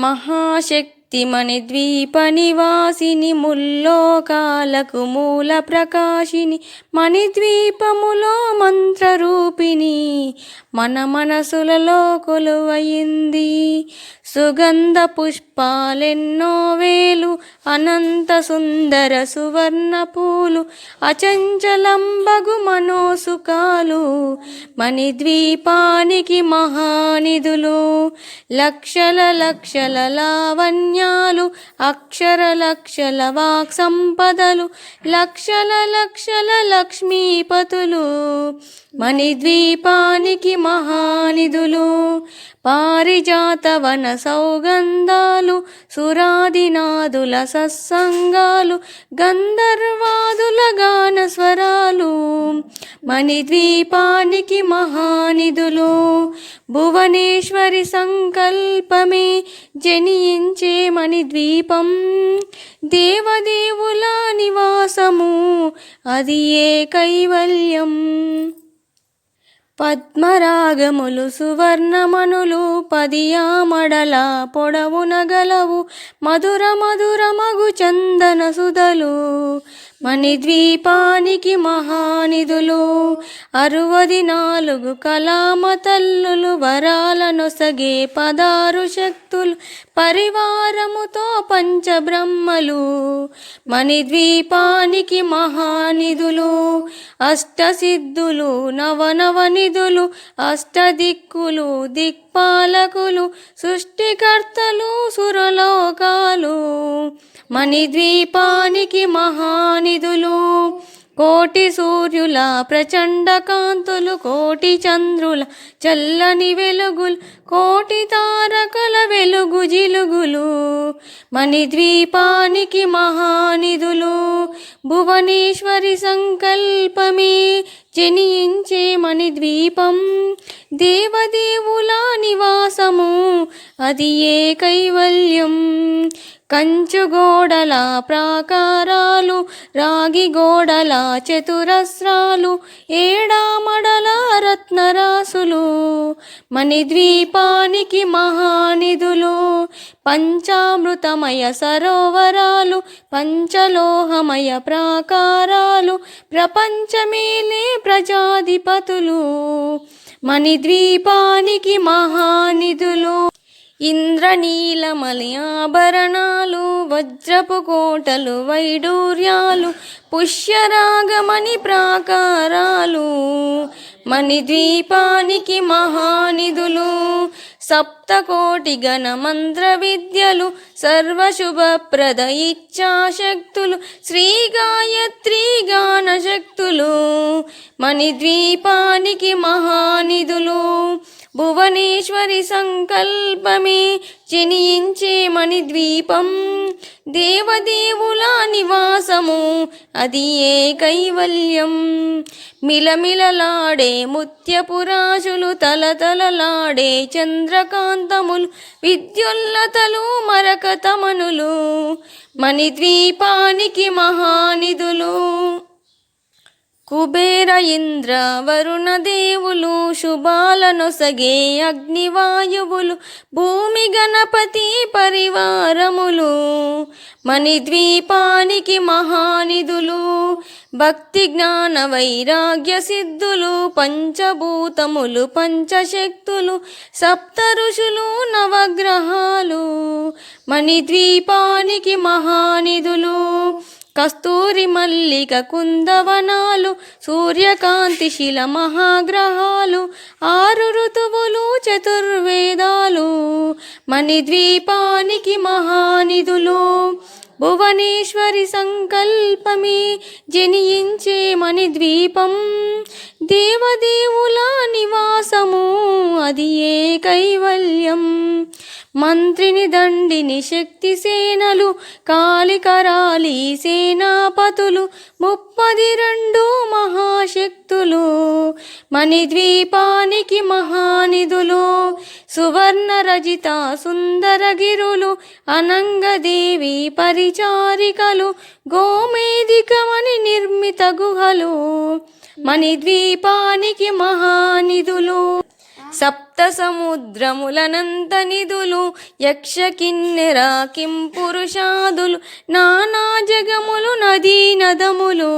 మహాశక్తి మణిద్వీప నివాసిని ముల్లోకాలకు మూల ప్రకాశిని మణిద్వీపములో మంత్రరూపిణి మన మనసులలో కొలువయింది. సుగంధ పుష్పాలెన్నో వేలు అనంత సుందర సువర్ణ పూలు అచంచలంబగు మనోసుకాలు మణిద్వీపానికి మహానిధులు. లక్షల లక్షల లావణ్యాలు అక్షర లక్షల వాక్ సంపదలు లక్షల లక్షల లక్ష్మీపతులు మణిద్వీపానికి మహానిధులు. పారిజాత వన సౌగంధాలు సురాదినాదుల సత్సంగాలు గంధర్వాదుల గాన స్వరాలు మణిద్వీపానికి మహానిధులు. భువనేశ్వరి సంకల్పమే జనించే మణిద్వీపం దేవదేవుల నివాసము అది ఏ కైవల్యం. పద్మరాగములు సువర్ణమణులు పదియామడల పొడవున గలవు మధుర మధుర మగు చందన సుధలు మణిద్వీపానికి మహానిధులు. 64 కళామ తల్లులు వరాలనొసగే 16 శక్తులు పరివారముతో పంచబ్రహ్మలు మణిద్వీపానికి మహానిధులు. అష్టసిద్ధులు నవనవనిధులు అష్టదిక్కులు దిక్పాలకులు సృష్టికర్తలు సురలోకాలు మణిద్వీపానికి మహానిధులు. కోటి సూర్యుల ప్రచండ కాంతులు కోటి చంద్రుల చల్లని వెలుగులు కోటి తారకల వెలుగు జిలుగులు మణిద్వీపానికి మహానిధులు. భువనేశ్వరి సంకల్పమే జనించే మణిద్వీపం దేవదేవుల నివాసము అది ఏ కైవల్యం. కంచుగోడల ప్రాకారాలు రాగి గోడల చతురస్రాలు ఏడామడల రత్నరాసులు మణిద్వీపానికి మహానిధులు. పంచామృతమయ సరోవరాలు పంచలోహమయ ప్రాకారాలు ప్రపంచమేలే ప్రజాధిపతులు మణిద్వీపానికి మహానిధులు. ఇంద్రనీలమలి ఆభరణాలు వజ్రపు కోటలు వైడూర్యాలు పుష్యరాగమణి ప్రాకారాలు మణిద్వీపానికి మహానిధులు. సప్తకోటి గణ మంత్ర విద్యలు సర్వశుభప్రద ఇచ్ఛాశక్తులు శ్రీ గాయత్రి గాన శక్తులు మణిద్వీపానికి మహానిధులు. భువనేశ్వరి సంకల్పమే జనించే మణిద్వీపం దేవదేవుల నివాసము అది ఏ కైవల్యం. మిలమిలలాడే ముత్యపురాశులు తలతలలాడే చంద్రకాంతములు విద్యుల్లతలు మరకతమనులు మణిద్వీపానికి మహానిధులు. కుబేర ఇంద్ర వరుణ దేవులు శుభాలనొసగే అగ్నివాయువులు భూమి గణపతి పరివారములు మణిద్వీపానికి మహానిధులు. భక్తి జ్ఞాన వైరాగ్య సిద్ధులు పంచభూతములు పంచశక్తులు సప్త ఋషులు నవగ్రహాలు మణిద్వీపానికి మహానిధులు. కస్తూరి మల్లిక కుందవనాలు సూర్యకాంతి శిల మహాగ్రహాలు 6 ఋతువులు చతుర్వేదాలు మణిద్వీపానికి మహానిధులు. భువనేశ్వరి సంకల్పమే జనించే మణిద్వీపం దేవదేవుల నివాసము అది ఏ కైవల్యం. మంత్రిని దండిని శక్తి సేనలు కాళికరాలి సేనాపతులు 32 మహాశక్తులు మణిద్వీపానికి మహానిధులు. సువర్ణ రజిత సుందరగిరులు అనంగదేవి పరిచారికలు గోమేధికమని నిర్మిత గుహలు మణిద్వీపానికి మహానిధులు. సప్త సముద్రములనంత నిధులు యక్ష కిన్నెర కిం పురుషాదులు నానా జగములు నదీ నదములు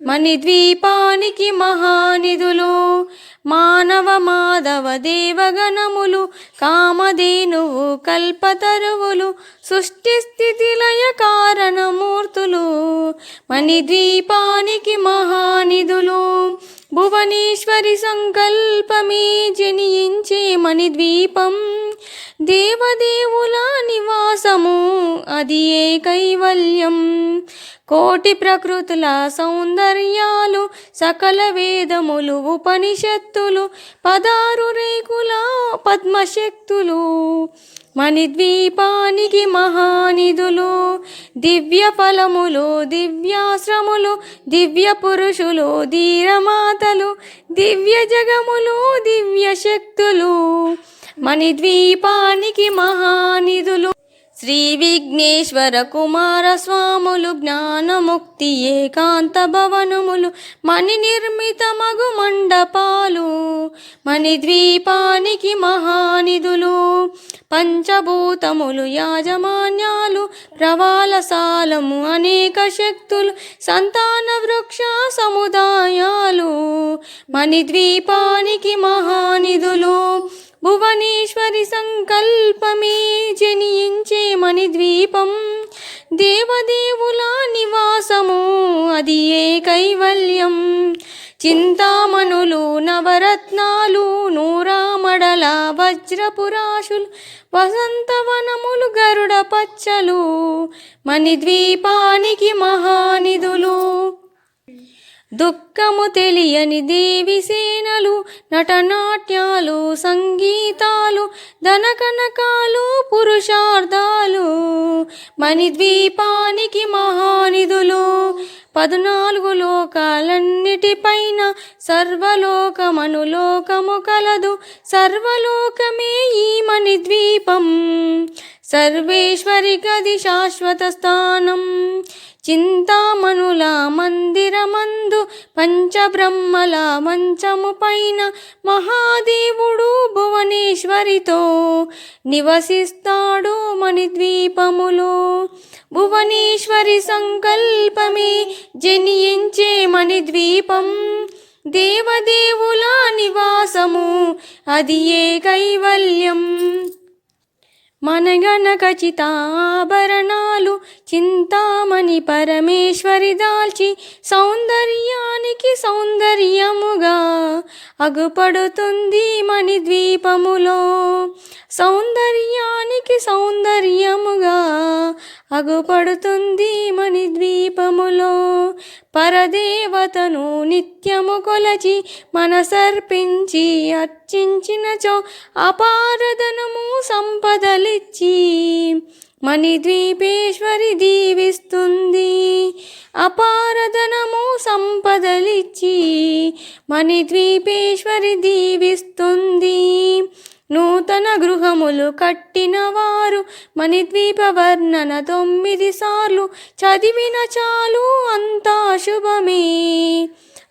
మణిద్వీపానికి మహానిధులు మానవ మాధవ దేవగణములు కామధేనువు కల్పతరువులు సృష్టి స్థితి లయ కారణమూర్తులు మణిద్వీపానికి మహానిధులు భువనేశ్వరి సంకల్పమే జనించే మణిద్వీపం దేవదేవుల నివాసము అది ఏ కైవల్యం కోటి ప్రకృతుల సౌందర్యాలు సకల వేదములు ఉపనిషత్తులు 16 రేకుల పద్మశక్తులు మణిద్వీపానికి మహానిధులు దివ్య ఫలములు దివ్యాశ్రములు దివ్య పురుషులు ధీరమాతలు దివ్య జగములు దివ్య శక్తులు మణిద్వీపానికి మహానిధులు శ్రీ విఘ్నేశ్వర కుమార స్వాములు జ్ఞానముక్తి ఏకాంత భవనములు మణి నిర్మిత మగు మండపాలు మణిద్వీపానికి మహానిధులు పంచభూతములు యాజమాన్యాలు ప్రవాళసాలము అనేక శక్తులు సంతాన వృక్ష సముదాయాలు మణిద్వీపానికి మహానిధులు భువనేశ్వరి సంకల్పమే జనించే మణిద్వీపం దేవదేవుల నివాసము అది ఏ కైవల్యం చింతామణులు నవరత్నాలు నూరామడల వజ్రపురాశులు వసంతవనములు గరుడ పచ్చలు మణిద్వీపానికి మహానిధులు దుఃఖము తెలియని దేవి సేనలు నటనాట్యాలు సంగీతాలు ధనకనకాలు పురుషార్థాలు మణిద్వీపానికి మహానిధులు 14 లోకాలన్నిటిపైన సర్వలోకమనులోకము కలదు సర్వలోకమే ఈ మణిద్వీపం సర్వేశ్వరి గది శాశ్వత స్థానం చింతామణుల మందిరమందు పంచబ్రహ్మల మంచము పైన మహాదేవుడు భువనేశ్వరితో నివసిస్తాడు మణిద్వీపములో భువనేశ్వరి సంకల్పమే జనించే మణిద్వీపం దేవదేవుల నివాసము అది ఏ కైవల్యం మనగణ ఖచ్చితాభరణాలు చింతామణి పరమేశ్వరి దాల్చి సౌందర్యానికి సౌందర్యముగా అగుపడుతుంది మణిద్వీపములో సౌందర్యానికి సౌందర్యముగా అగుపడుతుంది మణిద్వీపములో పరదేవతను నిత్యము కొలచి మనసర్పించి అర్చించినచో అపారధనము సంపదలిచ్చి మణిద్వీపేశ్వరి దీవిస్తుంది అపారధనము సంపదలిచ్చి మణిద్వీపేశ్వరి దీవిస్తుంది నూతన గృహములు కట్టిన వారు మణిద్వీప వర్ణన 9 సార్లు చదివిన చాలు అంతా శుభమే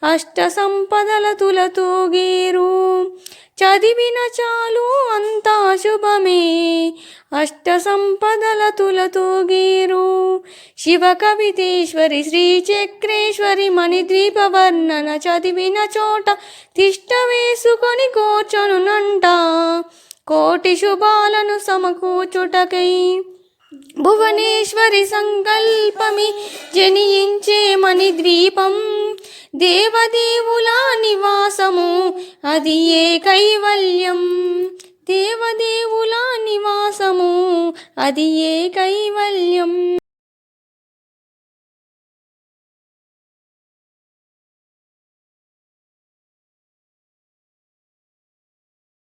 అష్ట సంపదల తులతూగేరు చదివిన చాలు అంతా శుభమే అష్ట సంపదల తులతూగేరు శివ కవితేశ్వరి శ్రీ చక్రేశ్వరి మణిద్వీప వర్ణన చదివిన చోట తిష్ట వేసుకొని కూర్చొనునంట కోటి శుభాలను సమకూర్చుటకై భువనేశ్వరి సంకల్పమి జనించే మణిద్వీపం దేవదేవుల నివాసము అది ఏ కైవల్యం దేవదేవుల నివాసము అది ఏ కైవల్యం